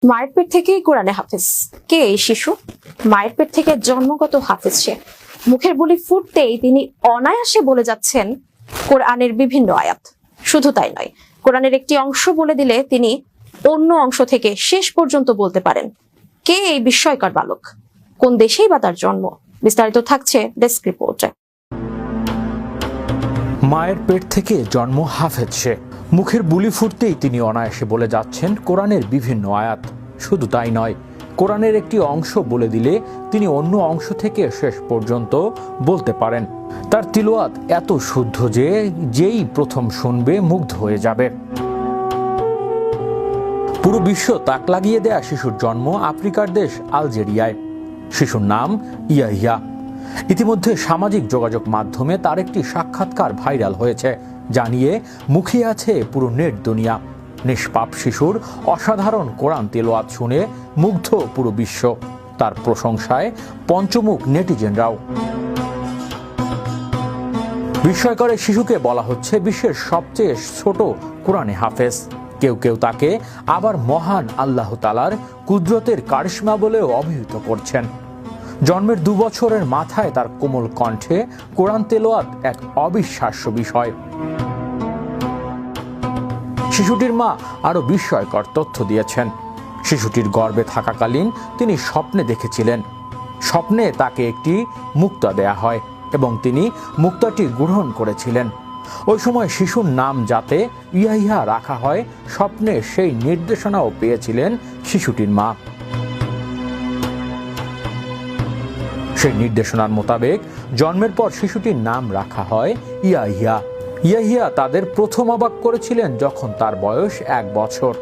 মায়ের পেট থেকেই কোরআনে হাফেজ। কে এই শিশু? মায়ের পেট থেকে জন্মগত হাফেজ সে। মুখের বুলি ফুটতেই তিনি অনায়াসে বলে যাচ্ছেন কোরআনের বিভিন্ন আয়াত। শুধু তাই নয়, কোরআনের একটি অংশ বলে দিলে তিনি অন্য অংশ থেকে শেষ পর্যন্ত বলতে পারেন। কে এই বিস্ময়কর বালক? কোন দেশেই বা তার জন্ম? বিস্তারিত থাকছে ডেস্ক রিপোর্টে। মায়ের পেট থেকে জন্ম হাফেজ সে। মুখের বুলি ফুটতেই তিনি অনায়াসে বলে যাচ্ছেন কোরআনের বিভিন্ন আয়াত। শুধু তাই নয়, কোরআনের একটি অংশ বলে দিলে তিনি অন্য অংশ থেকে শেষ পর্যন্ত বলতে পারেন। তার তিলাওয়াত এত শুদ্ধ যে যেই প্রথম শুনবে মুগ্ধ হয়ে যাবে। পুরো বিশ্ব তাক লাগিয়ে দেয়া শিশুর জন্ম আফ্রিকার দেশ আলজেরিয়ায়। শিশুর নাম ইয়াহিয়া। ইতিমধ্যে সামাজিক যোগাযোগ মাধ্যমে তার একটি সাক্ষাৎকার ভাইরাল হয়েছে, জানিয়ে মুখিয়ে আছে পুরো নেট দুনিয়া। নিষ্পাপ শিশুর অসাধারণ কোরআন তিলাওয়াত শুনে মুগ্ধ পুরো বিশ্ব। তার প্রশংসায় পঞ্চমুখ নেটিজেনরাও। বিস্ময়কর শিশুকে বলা হচ্ছে বিশ্বের সবচেয়ে ছোট কোরআনে হাফেজ। কেউ কেউ তাকে আবার মহান আল্লাহ তাআলার কুদরতের কারিশমা বলেও অভিহিত করছেন। জন্মের 2 বছরের মাথায় তার কোমল কণ্ঠে কোরআন তেলাওয়াত এক অবিশ্বাস্য বিষয়। শিশুটির মা আরো বিস্ময়কর তথ্য দিয়েছেন। শিশুটির গর্ভে থাকাকালীন তিনি স্বপ্নে দেখেছিলেন। স্বপ্নে তাকে একটি মুক্তা দেয়া হয় এবং তিনি মুক্তাটি গ্রহণ করেছিলেন। ওই সময় শিশুর নাম যাতে ইয়াহিয়া রাখা হয়, স্বপ্নে সেই নির্দেশনাও পেয়েছিলেন শিশুটির মা। সেই নির্দেশনার মোতাবেক জন্মের পর শিশুটির নাম রাখা হয় ইয়াহিয়া। ইয়াহিয়া তাদের প্রথম অবাক করেছিলেন যখন তার বয়স 1 বছর।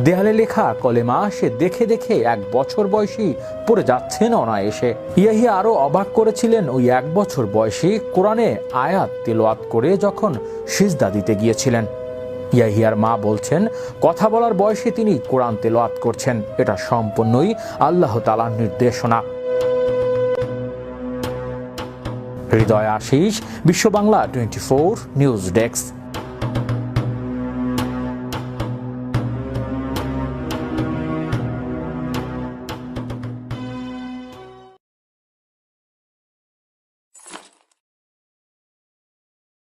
দেয়ালে লেখা কলেমা সে দেখে দেখে 1 বছর বয়সী পড়ে যাচ্ছেন অনায়াসে। ইয়াহিয়া আরো অবাক করেছিলেন ওই 1 বছর বয়সী কোরআনে আয়াত তিলাওয়াত করে যখন সিজদা দিতে গিয়েছিলেন। ইয়াহিয়ার মা বলছেন, কথা বলার বয়সে তিনি কোরআন তিলাওয়াত করছেন। এটা সম্পূর্ণই আল্লাহ তাআলার নির্দেশনা। হৃদয় আশিস, বিশ্ব বাংলা 24 নিউজ ডেস্ক।